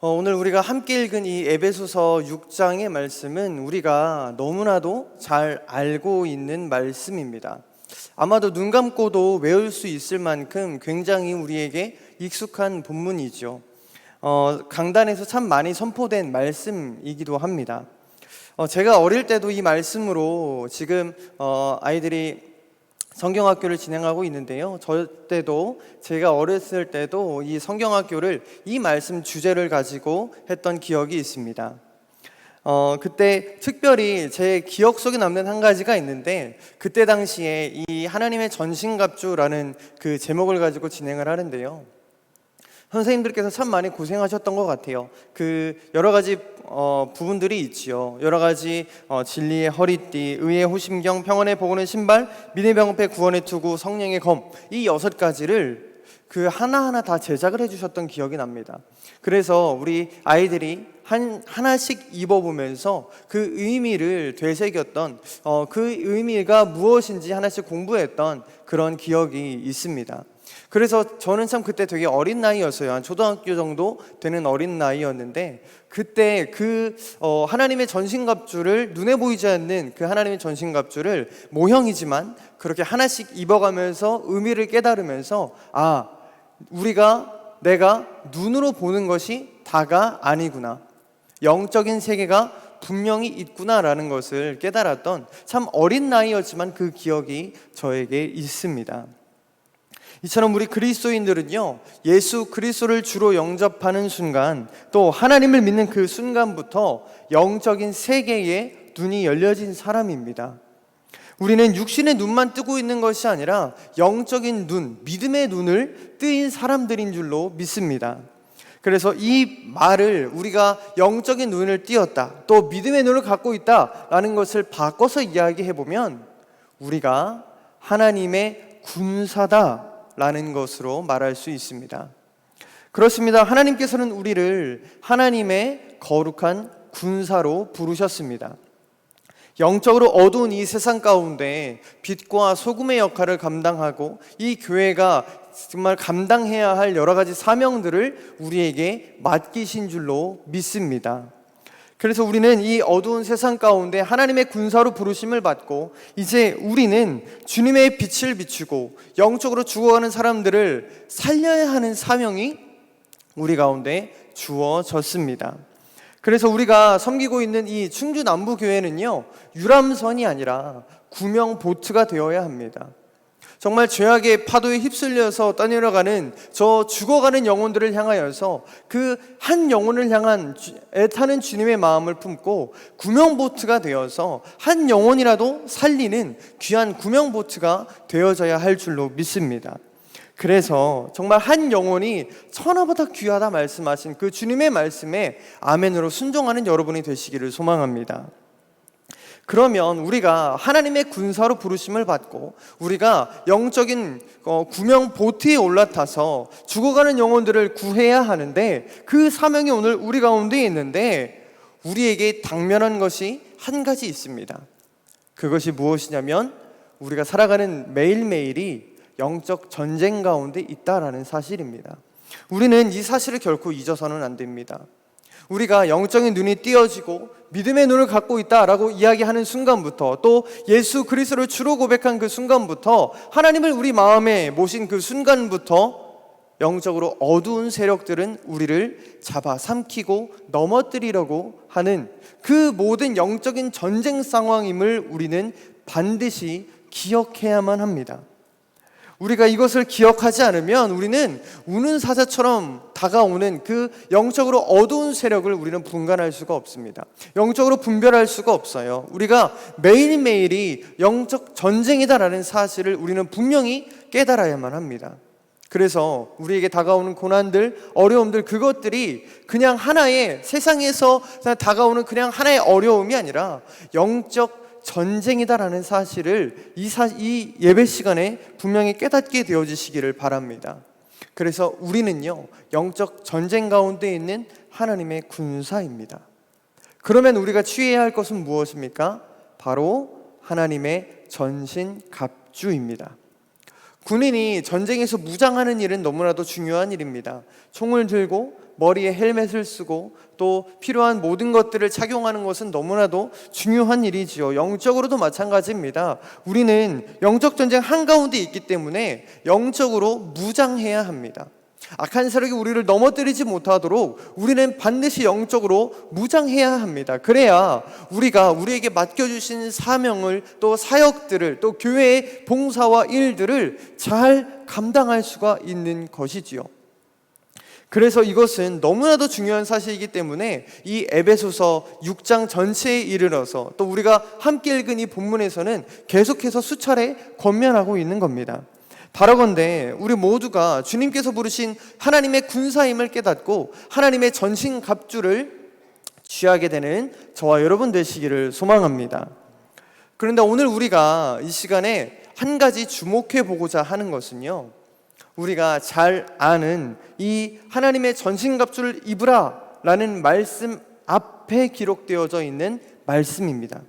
오늘 우리가 함께 읽은 이 에베소서 6장의 말씀은 우리가 너무나도 잘 알고 있는 말씀입니다. 아마도 눈 감고도 외울 수 있을 만큼 굉장히 우리에게 익숙한 본문이죠. 강단에서 참 많이 선포된 말씀이기도 합니다. 제가 어릴 때도 이 말씀으로 지금 아이들이 성경학교를 진행하고 있는데요. 저 때도 제가 어렸을 때도 이 성경학교를 이 말씀 주제를 가지고 했던 기억이 있습니다. 그때 특별히 제 기억 속에 남는 한 가지가 있는데, 그때 당시에 이 하나님의 전신갑주라는 그 제목을 가지고 진행을 하는데요. 선생님들께서 참 많이 고생하셨던 것 같아요. 그 여러 가지 부분들이 있지요. 여러 가지 진리의 허리띠, 의의 호심경, 평안의 복원의 신발, 믿음의 방패, 구원의 투구, 성령의 검, 이 6가지를 그 하나하나 다 제작을 해주셨던 기억이 납니다. 그래서 우리 아이들이 하나씩 입어보면서 그 의미를 되새겼던, 그 의미가 무엇인지 하나씩 공부했던 그런 기억이 있습니다. 그래서 저는 참 그때 되게 어린 나이였어요. 한 초등학교 정도 되는 어린 나이였는데, 그때 그 하나님의 전신갑주를, 눈에 보이지 않는 그 하나님의 전신갑주를 모형이지만 그렇게 하나씩 입어가면서 의미를 깨달으면서, 내가 눈으로 보는 것이 다가 아니구나, 영적인 세계가 분명히 있구나라는 것을 깨달았던 참 어린 나이였지만 그 기억이 저에게 있습니다. 이처럼 우리 그리스도인들은요, 예수 그리스도를 주로 영접하는 순간, 또 하나님을 믿는 그 순간부터 영적인 세계에 눈이 열려진 사람입니다. 우리는 육신의 눈만 뜨고 있는 것이 아니라 영적인 눈, 믿음의 눈을 뜨인 사람들인 줄로 믿습니다. 그래서 이 말을 우리가 영적인 눈을 띄었다, 또 믿음의 눈을 갖고 있다라는 것을 바꿔서 이야기해보면 우리가 하나님의 군사다 라는 것으로 말할 수 있습니다. 그렇습니다. 하나님께서는 우리를 하나님의 거룩한 군사로 부르셨습니다. 영적으로 어두운 이 세상 가운데 빛과 소금의 역할을 감당하고, 이 교회가 정말 감당해야 할 여러 가지 사명들을 우리에게 맡기신 줄로 믿습니다. 그래서 우리는 이 어두운 세상 가운데 하나님의 군사로 부르심을 받고, 이제 우리는 주님의 빛을 비추고 영적으로 죽어가는 사람들을 살려야 하는 사명이 우리 가운데 주어졌습니다. 그래서 우리가 섬기고 있는 이 충주 남부교회는요, 유람선이 아니라 구명 보트가 되어야 합니다. 정말 죄악의 파도에 휩쓸려서 떠내려가는 저 죽어가는 영혼들을 향하여서 그 한 영혼을 향한 애타는 주님의 마음을 품고 구명보트가 되어서 한 영혼이라도 살리는 귀한 구명보트가 되어져야 할 줄로 믿습니다. 그래서 정말 한 영혼이 천하보다 귀하다 말씀하신 그 주님의 말씀에 아멘으로 순종하는 여러분이 되시기를 소망합니다. 그러면 우리가 하나님의 군사로 부르심을 받고 우리가 영적인 구명 보트에 올라타서 죽어가는 영혼들을 구해야 하는데, 그 사명이 오늘 우리 가운데 있는데 우리에게 당면한 것이 한 가지 있습니다. 그것이 무엇이냐면 우리가 살아가는 매일매일이 영적 전쟁 가운데 있다라는 사실입니다. 우리는 이 사실을 결코 잊어서는 안 됩니다. 우리가 영적인 눈이 띄어지고 믿음의 눈을 갖고 있다라고 이야기하는 순간부터, 또 예수 그리스도를 주로 고백한 그 순간부터, 하나님을 우리 마음에 모신 그 순간부터 영적으로 어두운 세력들은 우리를 잡아삼키고 넘어뜨리려고 하는 그 모든 영적인 전쟁 상황임을 우리는 반드시 기억해야만 합니다. 우리가 이것을 기억하지 않으면 우리는 우는 사자처럼 다가오는 그 영적으로 어두운 세력을 우리는 분간할 수가 없습니다. 영적으로 분별할 수가 없어요. 우리가 매일매일이 영적 전쟁이다라는 사실을 우리는 분명히 깨달아야만 합니다. 그래서 우리에게 다가오는 고난들, 어려움들, 그것들이 그냥 하나의 세상에서 다가오는 그냥 하나의 어려움이 아니라 영적 전쟁이다라는 사실을 이 예배 시간에 분명히 깨닫게 되어지시기를 바랍니다. 그래서 우리는요, 영적 전쟁 가운데 있는 하나님의 군사입니다. 그러면 우리가 취해야 할 것은 무엇입니까? 바로 하나님의 전신 갑주입니다. 군인이 전쟁에서 무장하는 일은 너무나도 중요한 일입니다. 총을 들고 머리에 헬멧을 쓰고 또 필요한 모든 것들을 착용하는 것은 너무나도 중요한 일이지요. 영적으로도 마찬가지입니다. 우리는 영적 전쟁 한가운데 있기 때문에 영적으로 무장해야 합니다. 악한 세력이 우리를 넘어뜨리지 못하도록 우리는 반드시 영적으로 무장해야 합니다. 그래야 우리가 우리에게 맡겨주신 사명을 또 사역들을 또 교회의 봉사와 일들을 잘 감당할 수가 있는 것이지요. 그래서 이것은 너무나도 중요한 사실이기 때문에 이 에베소서 6장 전체에 이르러서 또 우리가 함께 읽은 이 본문에서는 계속해서 수차례 권면하고 있는 겁니다. 바라건대 우리 모두가 주님께서 부르신 하나님의 군사임을 깨닫고 하나님의 전신갑주를 취하게 되는 저와 여러분 되시기를 소망합니다. 그런데 오늘 우리가 이 시간에 한 가지 주목해 보고자 하는 것은요, 우리가 잘 아는 이 하나님의 전신갑주를 입으라 라는 말씀 앞에 기록되어져 있는 말씀입니다.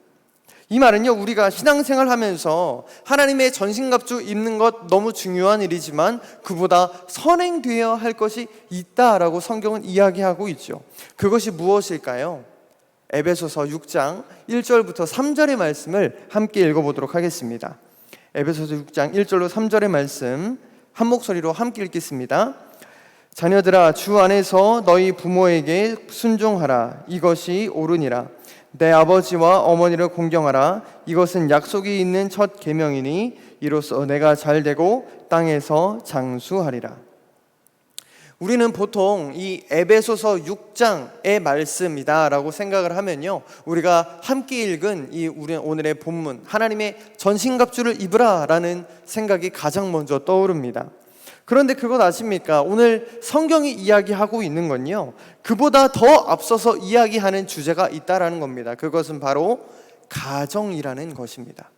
이 말은요, 우리가 신앙생활 하면서 하나님의 전신갑주 입는 것 너무 중요한 일이지만 그보다 선행되어야 할 것이 있다라고 성경은 이야기하고 있죠. 그것이 무엇일까요? 에베소서 6장 1절부터 3절의 말씀을 함께 읽어보도록 하겠습니다. 에베소서 6장 1절로 3절의 말씀 한 목소리로 함께 읽겠습니다. 자녀들아, 주 안에서 너희 부모에게 순종하라. 이것이 옳으니라. 내 아버지와 어머니를 공경하라. 이것은 약속이 있는 첫 계명이니 이로써 내가 잘되고 땅에서 장수하리라. 우리는 보통 이 에베소서 6장의 말씀이다라고 생각을 하면요, 우리가 함께 읽은 이 우리 오늘의 본문 하나님의 전신갑주를 입으라라는 생각이 가장 먼저 떠오릅니다. 그런데 그것 아십니까? 오늘 성경이 이야기하고 있는 건요, 그보다 더 앞서서 이야기하는 주제가 있다라는 겁니다. 그것은 바로 가정이라는 것입니다.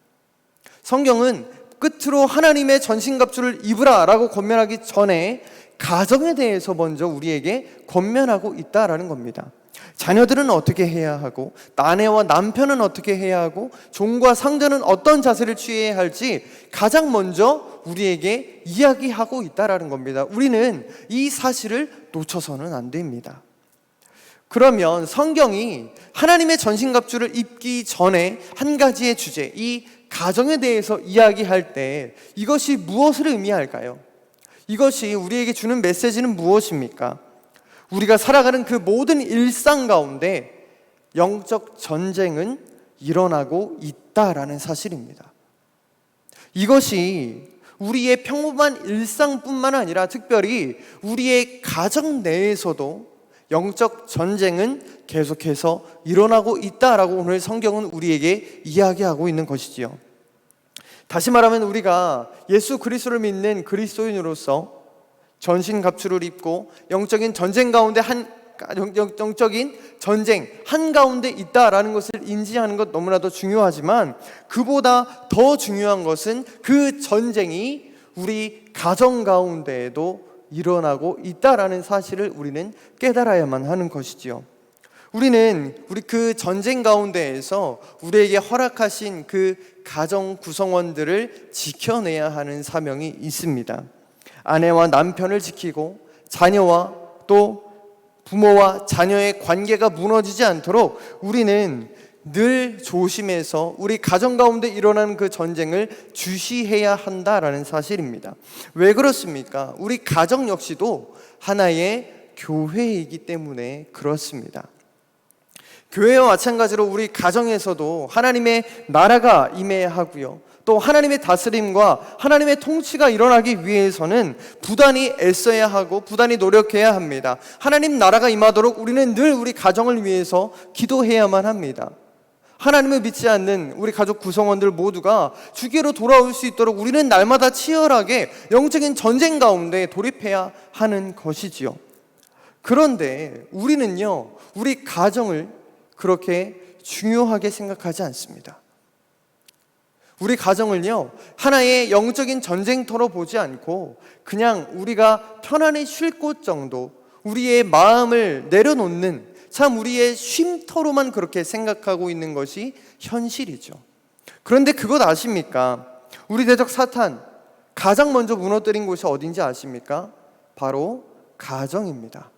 성경은 끝으로 하나님의 전신갑주를 입으라라고 권면하기 전에 가정에 대해서 먼저 우리에게 권면하고 있다라는 겁니다. 자녀들은 어떻게 해야 하고, 아내와 남편은 어떻게 해야 하고, 종과 상전은 어떤 자세를 취해야 할지 가장 먼저 우리에게 이야기하고 있다라는 겁니다. 우리는 이 사실을 놓쳐서는 안 됩니다. 그러면 성경이 하나님의 전신갑주를 입기 전에 한 가지의 주제, 이 가정에 대해서 이야기할 때 이것이 무엇을 의미할까요? 이것이 우리에게 주는 메시지는 무엇입니까? 우리가 살아가는 그 모든 일상 가운데 영적 전쟁은 일어나고 있다라는 사실입니다. 이것이 우리의 평범한 일상뿐만 아니라 특별히 우리의 가정 내에서도 영적 전쟁은 계속해서 일어나고 있다라고 오늘 성경은 우리에게 이야기하고 있는 것이지요. 다시 말하면 우리가 예수 그리스도를 믿는 그리스도인으로서 전신갑주를 입고 영적인 전쟁 가운데 영적인 전쟁 한가운데 있다라는 것을 인지하는 것 너무나도 중요하지만 그보다 더 중요한 것은 그 전쟁이 우리 가정 가운데에도 일어나고 있다라는 사실을 우리는 깨달아야만 하는 것이지요. 우리는 그 전쟁 가운데에서 우리에게 허락하신 그 가정 구성원들을 지켜내야 하는 사명이 있습니다. 아내와 남편을 지키고 자녀와 또 부모와 자녀의 관계가 무너지지 않도록 우리는 늘 조심해서 우리 가정 가운데 일어나는 그 전쟁을 주시해야 한다라는 사실입니다. 왜 그렇습니까? 우리 가정 역시도 하나의 교회이기 때문에 그렇습니다. 교회와 마찬가지로 우리 가정에서도 하나님의 나라가 임해야 하고요, 또 하나님의 다스림과 하나님의 통치가 일어나기 위해서는 부단히 애써야 하고 부단히 노력해야 합니다. 하나님 나라가 임하도록 우리는 늘 우리 가정을 위해서 기도해야만 합니다. 하나님을 믿지 않는 우리 가족 구성원들 모두가 주께로 돌아올 수 있도록 우리는 날마다 치열하게 영적인 전쟁 가운데 돌입해야 하는 것이지요. 그런데 우리는요, 우리 가정을 그렇게 중요하게 생각하지 않습니다. 우리 가정을요, 하나의 영적인 전쟁터로 보지 않고 그냥 우리가 편안히 쉴 곳 정도, 우리의 마음을 내려놓는 참 우리의 쉼터로만 그렇게 생각하고 있는 것이 현실이죠. 그런데 그것 아십니까? 우리 대적 사탄, 가장 먼저 무너뜨린 곳이 어딘지 아십니까? 바로 가정입니다.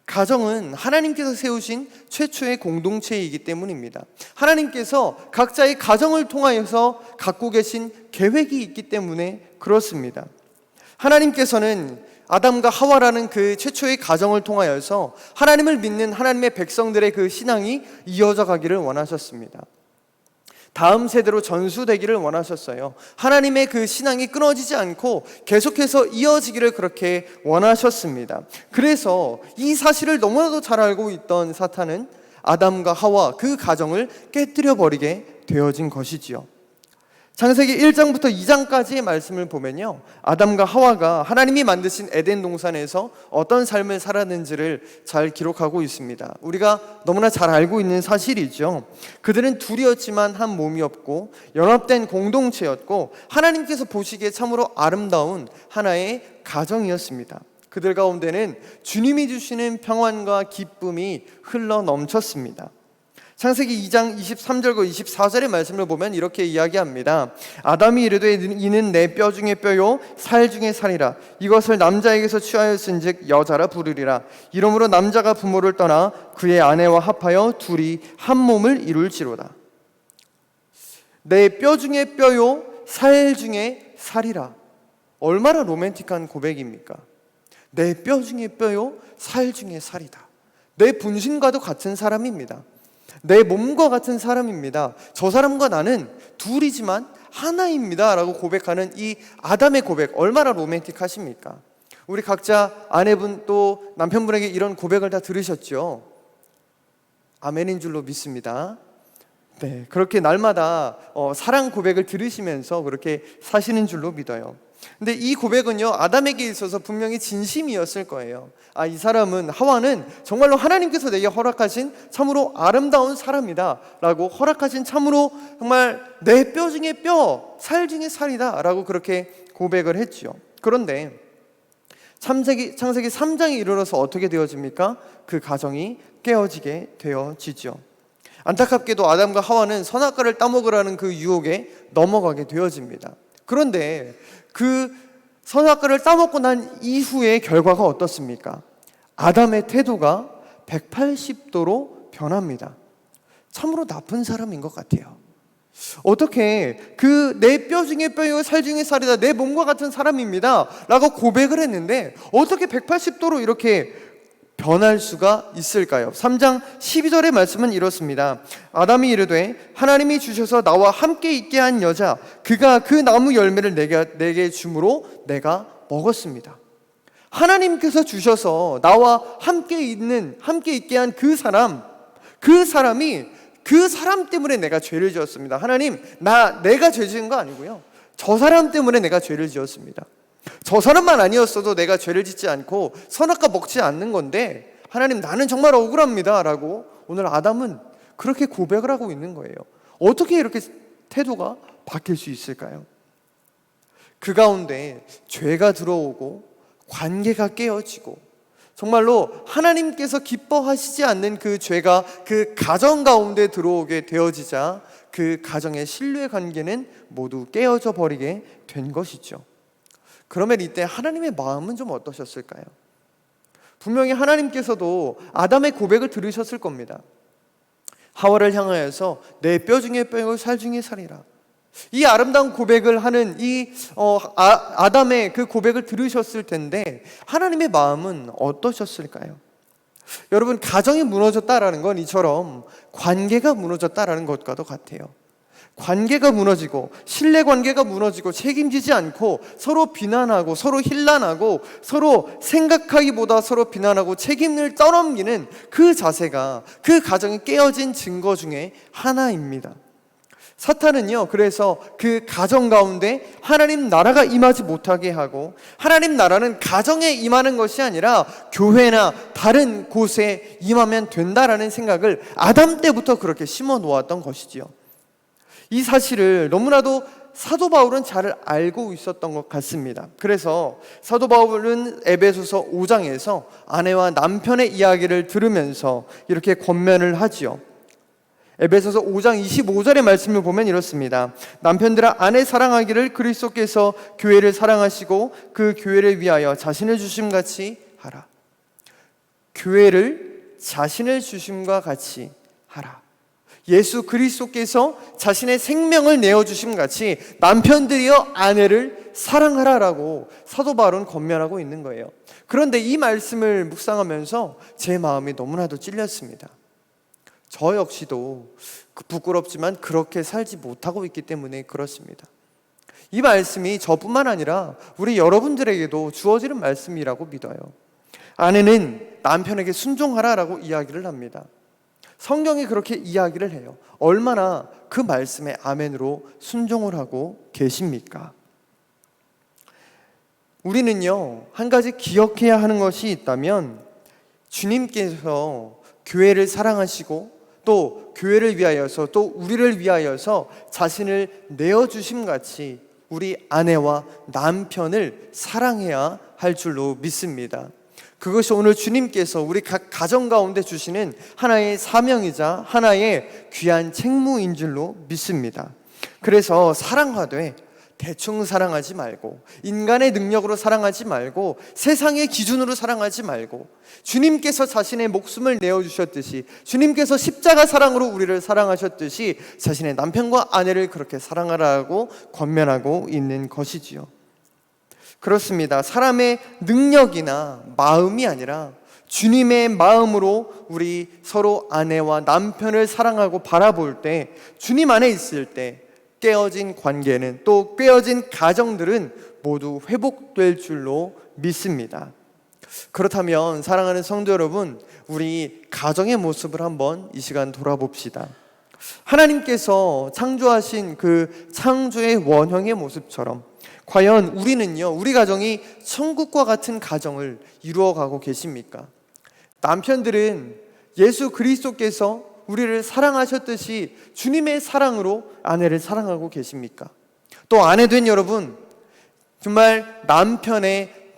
가정은 하나님께서 세우신 최초의 공동체이기 때문입니다. 하나님께서 각자의 가정을 통하여서 갖고 계신 계획이 있기 때문에 그렇습니다. 하나님께서는 아담과 하와라는 그 최초의 가정을 통하여서 하나님을 믿는 하나님의 백성들의 그 신앙이 이어져 가기를 원하셨습니다. 다음 세대로 전수되기를 원하셨어요. 하나님의 그 신앙이 끊어지지 않고 계속해서 이어지기를 그렇게 원하셨습니다. 그래서 이 사실을 너무나도 잘 알고 있던 사탄은 아담과 하와 그 가정을 깨뜨려 버리게 되어진 것이지요. 창세기 1장부터 2장까지의 말씀을 보면요, 아담과 하와가 하나님이 만드신 에덴 동산에서 어떤 삶을 살았는지를 잘 기록하고 있습니다. 우리가 너무나 잘 알고 있는 사실이죠. 그들은 둘이었지만 한 몸이었고 연합된 공동체였고 하나님께서 보시기에 참으로 아름다운 하나의 가정이었습니다. 그들 가운데는 주님이 주시는 평안과 기쁨이 흘러 넘쳤습니다. 창세기 2장 23절과 24절의 말씀을 보면 이렇게 이야기합니다. 아담이 이르되 이는 내 뼈 중에 뼈요 살 중에 살이라. 이것을 남자에게서 취하였은즉 여자라 부르리라. 이러므로 남자가 부모를 떠나 그의 아내와 합하여 둘이 한 몸을 이룰지로다. 내 뼈 중에 뼈요 살 중에 살이라. 얼마나 로맨틱한 고백입니까? 내 뼈 중에 뼈요 살 중에 살이다. 내 분신과도 같은 사람입니다. 내 몸과 같은 사람입니다. 저 사람과 나는 둘이지만 하나입니다 라고 고백하는 이 아담의 고백, 얼마나 로맨틱하십니까? 우리 각자 아내분 또 남편분에게 이런 고백을 다 들으셨죠? 아멘인 줄로 믿습니다. 네, 그렇게 날마다 사랑 고백을 들으시면서 그렇게 사시는 줄로 믿어요. 근데 이 고백은요, 아담에게 있어서 분명히 진심이었을 거예요. 이 사람은, 하와는 정말로 하나님께서 내게 허락하신 참으로 아름다운 사람이다 라고 허락하신 참으로 정말 내 뼈 중에 뼈, 살 중에 살이다 라고 그렇게 고백을 했죠. 그런데 창세기 3장에 이르러서 어떻게 되어집니까? 그 가정이 깨어지게 되어지죠. 안타깝게도 아담과 하와는 선악과를 따먹으라는 그 유혹에 넘어가게 되어집니다. 그런데 그 선악과를 따먹고 난 이후의 결과가 어떻습니까? 아담의 태도가 180도로 변합니다. 참으로 나쁜 사람인 것 같아요. 어떻게 그 내 뼈 중에 뼈요 살 중에 살이다, 내 몸과 같은 사람입니다 라고 고백을 했는데 어떻게 180도로 이렇게 변할 수가 있을까요? 3장 12절의 말씀은 이렇습니다. 아담이 이르되 하나님이 주셔서 나와 함께 있게 한 여자 그가 그 나무 열매를 내게 주므로 내가 먹었습니다. 하나님께서 주셔서 나와 함께 있게 한 그 사람이 그 사람 때문에 내가 죄를 지었습니다. 하나님, 내가 죄 지은 거 아니고요, 저 사람 때문에 내가 죄를 지었습니다. 저 사람만 아니었어도 내가 죄를 짓지 않고 선악과 먹지 않는 건데 하나님, 나는 정말 억울합니다 라고 오늘 아담은 그렇게 고백을 하고 있는 거예요. 어떻게 이렇게 태도가 바뀔 수 있을까요? 그 가운데 죄가 들어오고 관계가 깨어지고 정말로 하나님께서 기뻐하시지 않는 그 죄가 그 가정 가운데 들어오게 되어지자 그 가정의 신뢰 관계는 모두 깨어져 버리게 된 것이죠. 그러면 이때 하나님의 마음은 좀 어떠셨을까요? 분명히 하나님께서도 아담의 고백을 들으셨을 겁니다. 하와를 향하여서 내 뼈 중에 뼈요 살 중에 살이라. 이 아름다운 고백을 하는 이 아담의 그 고백을 들으셨을 텐데 하나님의 마음은 어떠셨을까요? 여러분, 가정이 무너졌다라는 건 이처럼 관계가 무너졌다라는 것과도 같아요. 관계가 무너지고 신뢰관계가 무너지고 책임지지 않고 서로 비난하고 서로 힐난하고 서로 생각하기보다 서로 비난하고 책임을 떠넘기는 그 자세가 그 가정이 깨어진 증거 중에 하나입니다. 사탄은요, 그래서 그 가정 가운데 하나님 나라가 임하지 못하게 하고 하나님 나라는 가정에 임하는 것이 아니라 교회나 다른 곳에 임하면 된다라는 생각을 아담 때부터 그렇게 심어 놓았던 것이지요. 이 사실을 너무나도 사도 바울은 잘 알고 있었던 것 같습니다. 그래서 사도 바울은 에베소서 5장에서 아내와 남편의 이야기를 들으면서 이렇게 권면을 하지요. 에베소서 5장 25절의 말씀을 보면 이렇습니다. 남편들아 아내 사랑하기를 그리스도께서 교회를 사랑하시고 그 교회를 위하여 자신을 주심같이 하라. 교회를 자신을 주심과 같이 하라. 예수 그리스도께서 자신의 생명을 내어주심 같이 남편들이여 아내를 사랑하라라고 사도 바울은 권면하고 있는 거예요. 그런데 이 말씀을 묵상하면서 제 마음이 너무나도 찔렸습니다. 저 역시도 부끄럽지만 그렇게 살지 못하고 있기 때문에 그렇습니다. 이 말씀이 저뿐만 아니라 우리 여러분들에게도 주어지는 말씀이라고 믿어요. 아내는 남편에게 순종하라라고 이야기를 합니다. 성경이 그렇게 이야기를 해요. 얼마나 그 말씀에 아멘으로 순종을 하고 계십니까? 우리는요, 한 가지 기억해야 하는 것이 있다면 주님께서 교회를 사랑하시고 또 교회를 위하여서 또 우리를 위하여서 자신을 내어주심 같이 우리 아내와 남편을 사랑해야 할 줄로 믿습니다. 그것이 오늘 주님께서 우리 각 가정 가운데 주시는 하나의 사명이자 하나의 귀한 책무인 줄로 믿습니다. 그래서 사랑하되 대충 사랑하지 말고, 인간의 능력으로 사랑하지 말고, 세상의 기준으로 사랑하지 말고, 주님께서 자신의 목숨을 내어주셨듯이, 주님께서 십자가 사랑으로 우리를 사랑하셨듯이 자신의 남편과 아내를 그렇게 사랑하라고 권면하고 있는 것이지요. 그렇습니다. 사람의 능력이나 마음이 아니라 주님의 마음으로 우리 서로 아내와 남편을 사랑하고 바라볼 때, 주님 안에 있을 때 깨어진 관계는, 또 깨어진 가정들은 모두 회복될 줄로 믿습니다. 그렇다면 사랑하는 성도 여러분, 우리 가정의 모습을 한번 이 시간 돌아봅시다. 하나님께서 창조하신 그 창조의 원형의 모습처럼 과연 우리는요, 우리 가정이 천국과 같은 가정을 이루어가고 계십니까? 남편들은 예수 그리스도께서 우리를 사랑하셨듯이 주님의 사랑으로 아내를 사랑하고 계십니까? 또 아내 된 여러분, 정말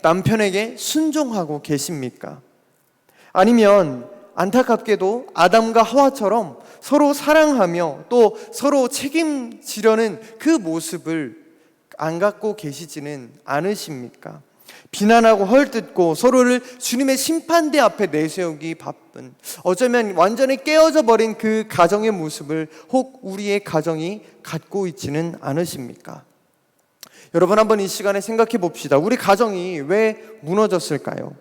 남편에게 순종하고 계십니까? 아니면 안타깝게도 아담과 하와처럼 서로 사랑하며 또 서로 책임지려는 그 모습을 안 갖고 계시지는 않으십니까? 비난하고 헐뜯고 서로를 주님의 심판대 앞에 내세우기 바쁜, 어쩌면 완전히 깨어져 버린 그 가정의 모습을 혹 우리의 가정이 갖고 있지는 않으십니까? 여러분, 한번 이 시간에 생각해 봅시다. 우리 가정이 왜 무너졌을까요?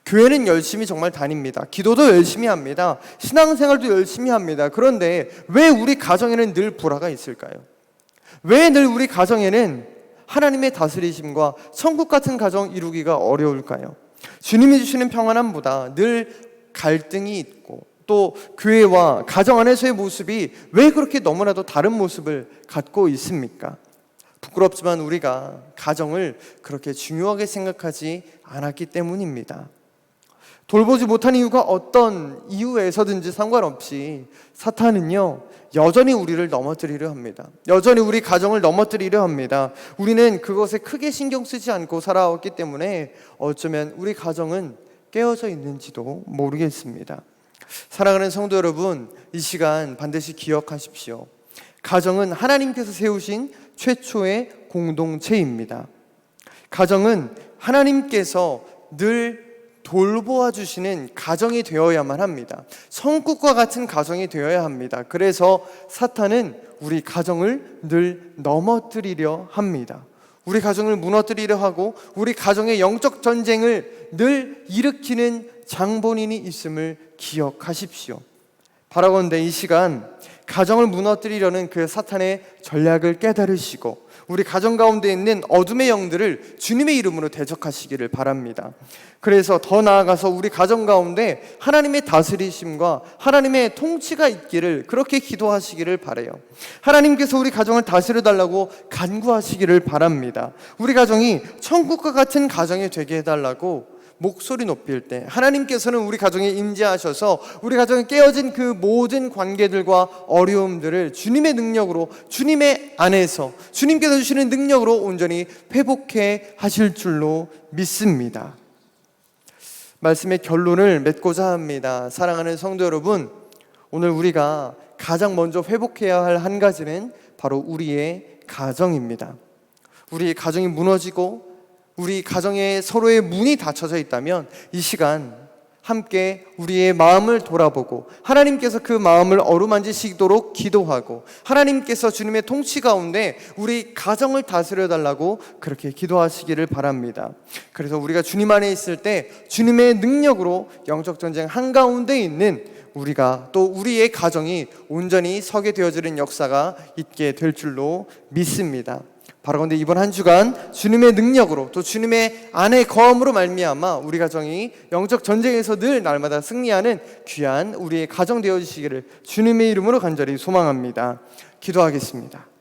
교회는 열심히 정말 다닙니다. 기도도 열심히 합니다. 신앙생활도 열심히 합니다. 그런데 왜 우리 가정에는 늘 불화가 있을까요? 왜 늘 우리 가정에는 하나님의 다스리심과 천국 같은 가정 이루기가 어려울까요? 주님이 주시는 평안함보다 늘 갈등이 있고, 또 교회와 가정 안에서의 모습이 왜 그렇게 너무나도 다른 모습을 갖고 있습니까? 부끄럽지만 우리가 가정을 그렇게 중요하게 생각하지 않았기 때문입니다. 돌보지 못한 이유가 어떤 이유에서든지 상관없이 사탄은요, 여전히 우리를 넘어뜨리려 합니다. 여전히 우리 가정을 넘어뜨리려 합니다. 우리는 그것에 크게 신경 쓰지 않고 살아왔기 때문에 어쩌면 우리 가정은 깨어져 있는지도 모르겠습니다. 사랑하는 성도 여러분, 이 시간 반드시 기억하십시오. 가정은 하나님께서 세우신 최초의 공동체입니다. 가정은 하나님께서 늘 돌보아 주시는 가정이 되어야만 합니다. 천국과 같은 가정이 되어야 합니다. 그래서 사탄은 우리 가정을 늘 넘어뜨리려 합니다. 우리 가정을 무너뜨리려 하고 우리 가정의 영적 전쟁을 늘 일으키는 장본인이 있음을 기억하십시오. 바라건대 이 시간 가정을 무너뜨리려는 그 사탄의 전략을 깨달으시고 우리 가정 가운데 있는 어둠의 영들을 주님의 이름으로 대적하시기를 바랍니다. 그래서 더 나아가서 우리 가정 가운데 하나님의 다스리심과 하나님의 통치가 있기를 그렇게 기도하시기를 바라요. 하나님께서 우리 가정을 다스려 달라고 간구하시기를 바랍니다. 우리 가정이 천국과 같은 가정이 되게 해달라고 목소리 높일 때 하나님께서는 우리 가정에 임재하셔서 우리 가정에 깨어진 그 모든 관계들과 어려움들을 주님의 능력으로, 주님의 안에서 주님께서 주시는 능력으로 온전히 회복해 하실 줄로 믿습니다. 말씀의 결론을 맺고자 합니다. 사랑하는 성도 여러분, 오늘 우리가 가장 먼저 회복해야 할 한 가지는 바로 우리의 가정입니다. 우리의 가정이 무너지고 우리 가정에 서로의 문이 닫혀져 있다면 이 시간 함께 우리의 마음을 돌아보고 하나님께서 그 마음을 어루만지시도록 기도하고 하나님께서 주님의 통치 가운데 우리 가정을 다스려 달라고 그렇게 기도하시기를 바랍니다. 그래서 우리가 주님 안에 있을 때 주님의 능력으로 영적 전쟁 한가운데 있는 우리가 또 우리의 가정이 온전히 서게 되어지는 역사가 있게 될 줄로 믿습니다. 바로 그런데 이번 한 주간 주님의 능력으로 또 주님의 안에 거함으로 말미암아 우리 가정이 영적 전쟁에서 늘 날마다 승리하는 귀한 우리의 가정 되어주시기를 주님의 이름으로 간절히 소망합니다. 기도하겠습니다.